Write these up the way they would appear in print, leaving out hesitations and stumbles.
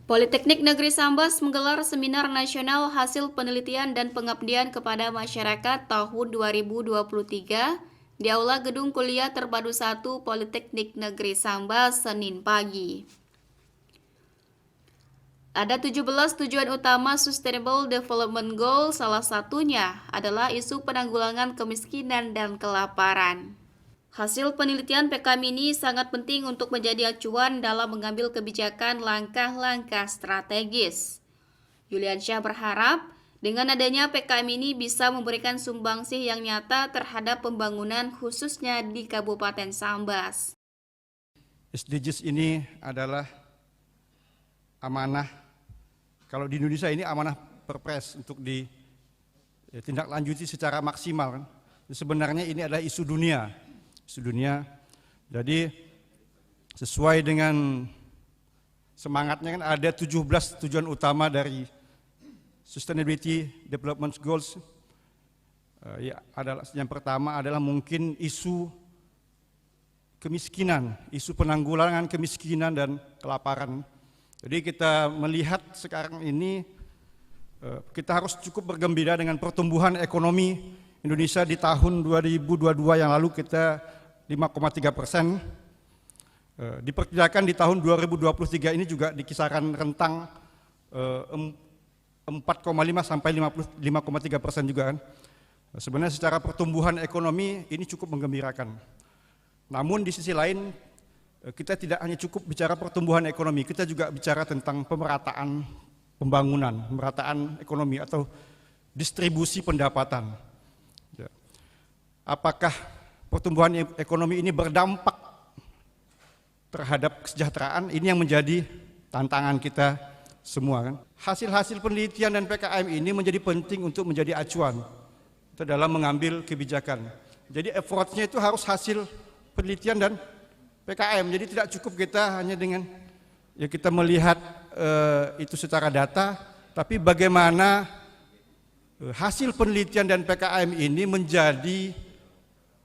Politeknik Negeri Sambas menggelar seminar nasional hasil penelitian dan pengabdian kepada masyarakat tahun 2023 di Aula Gedung Kuliah Terpadu 1 Politeknik Negeri Sambas Senin pagi. Ada 17 tujuan utama Sustainable Development Goal, salah satunya adalah isu penanggulangan kemiskinan dan kelaparan. Hasil penelitian PKM ini sangat penting untuk menjadi acuan dalam mengambil kebijakan langkah-langkah strategis. Yuliansyah berharap dengan adanya PKM ini bisa memberikan sumbangsih yang nyata terhadap pembangunan khususnya di Kabupaten Sambas. SDGs ini adalah amanah, kalau di Indonesia ini amanah perpres untuk ditindaklanjuti secara maksimal. Sebenarnya ini adalah isu dunia. Jadi sesuai dengan semangatnya kan ada 17 tujuan utama dari Sustainability Development Goals. Yang pertama adalah mungkin isu kemiskinan, isu penanggulangan kemiskinan dan kelaparan. Jadi kita melihat sekarang ini kita harus cukup bergembira dengan pertumbuhan ekonomi Indonesia di tahun 2022 yang lalu kita 5,3%. Diperkirakan di tahun 2023 ini juga di kisaran rentang 4,5 sampai 5,3% juga kan. Sebenarnya secara pertumbuhan ekonomi ini cukup menggembirakan. Namun di sisi lain kita tidak hanya cukup bicara pertumbuhan ekonomi, kita juga bicara tentang pemerataan pembangunan, pemerataan ekonomi atau distribusi pendapatan. Apakah pertumbuhan ekonomi ini berdampak terhadap kesejahteraan? Ini yang menjadi tantangan kita semua kan. Hasil-hasil penelitian dan PKM ini menjadi penting untuk menjadi acuan dalam mengambil kebijakan. Jadi effortnya itu harus hasil penelitian dan PKM. Jadi tidak cukup kita hanya dengan kita melihat itu secara data, tapi bagaimana hasil penelitian dan PKM ini menjadi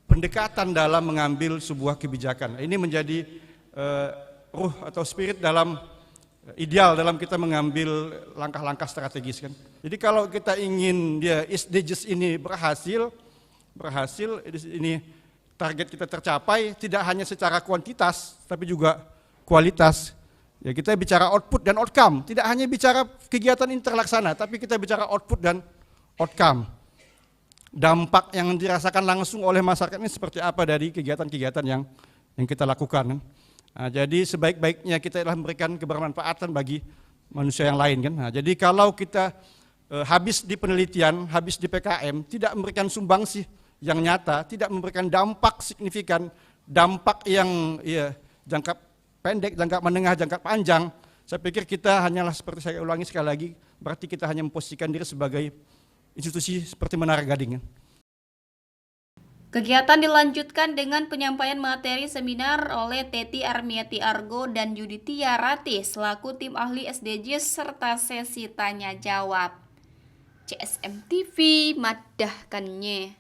pendekatan dalam mengambil sebuah kebijakan. Ini menjadi ruh atau spirit dalam ideal dalam kita mengambil langkah-langkah strategis kan. Jadi kalau kita ingin SDGs ini berhasil ini target kita tercapai tidak hanya secara kuantitas tapi juga kualitas. Ya kita bicara output dan outcome, tidak hanya bicara kegiatan ini terlaksana tapi kita bicara output dan outcome. Dampak yang dirasakan langsung oleh masyarakat ini seperti apa dari kegiatan-kegiatan yang kita lakukan. Nah, jadi sebaik-baiknya kita adalah memberikan kebermanfaatan bagi manusia yang lain kan. Nah, jadi kalau kita habis di penelitian, habis di PKM, tidak memberikan sumbangsih yang nyata, tidak memberikan dampak signifikan, dampak yang jangka pendek, jangka menengah, jangka panjang, saya pikir kita hanyalah seperti saya ulangi sekali lagi, berarti kita hanya memposisikan diri sebagai institusi seperti Menara Gading. Kegiatan dilanjutkan dengan penyampaian materi seminar oleh Teti Armiati Argo dan Yuditia Ratih selaku tim ahli SDGs serta sesi tanya jawab. CSM TV madahkannya.